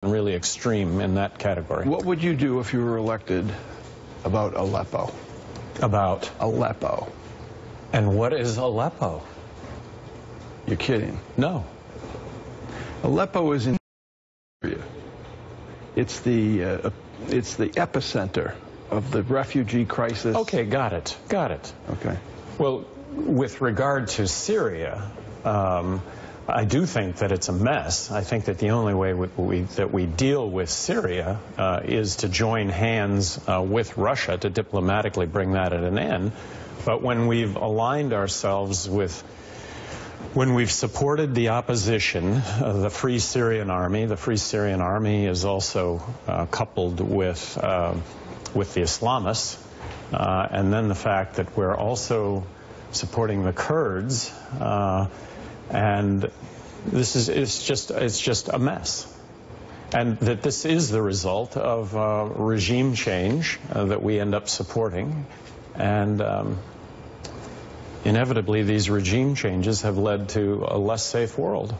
really extreme in that category. What would you do if you were elected about Aleppo? About Aleppo. And what is Aleppo? You're kidding. No. Aleppo is in Syria. It's the epicenter of the refugee crisis. Okay, got it. Okay. Well, with regard to Syria, I do think that it's a mess. I think that the only way that we deal with Syria is to join hands with Russia to diplomatically bring that at an end. But when we've aligned ourselves with, when we've supported the opposition, the Free Syrian Army is also coupled with the Islamists, and then the fact that we're also supporting the Kurds, and this is it's just a mess, and that this is the result of regime change that we end up supporting, and inevitably these regime changes have led to a less safe world.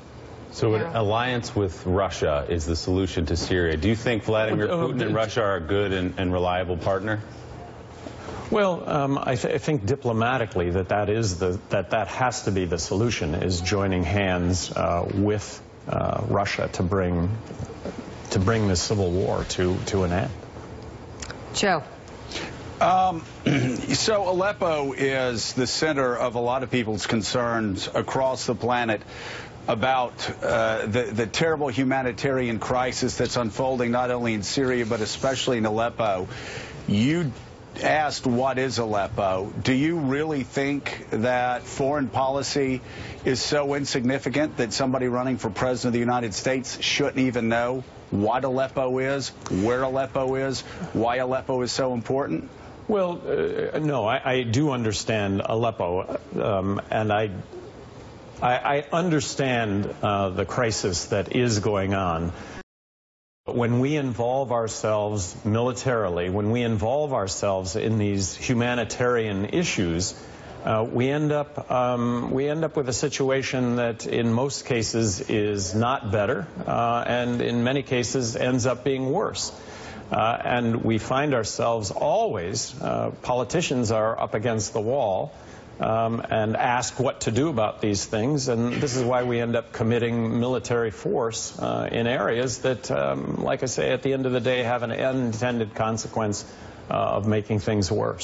So an alliance with Russia is the solution to Syria. Do you think Vladimir Putin and Russia are a good and reliable partner? Well, I think diplomatically that has to be the solution, is joining hands with Russia to bring the civil war to an end. Joe. So Aleppo is the center of a lot of people's concerns across the planet about the terrible humanitarian crisis that's unfolding not only in Syria but especially in Aleppo. You asked, what is Aleppo? Do you really think that foreign policy is so insignificant that somebody running for president of the United States shouldn't even know what Aleppo is, where Aleppo is, why Aleppo is so important? Well, no, I do understand Aleppo, and I understand the crisis that is going on. When we involve ourselves militarily, when we involve ourselves in these humanitarian issues, we end up with a situation that in most cases is not better, and in many cases ends up being worse. And we find ourselves always, politicians are up against the wall and ask what to do about these things, and this is why we end up committing military force in areas that, like I say, at the end of the day have an unintended consequence of making things worse.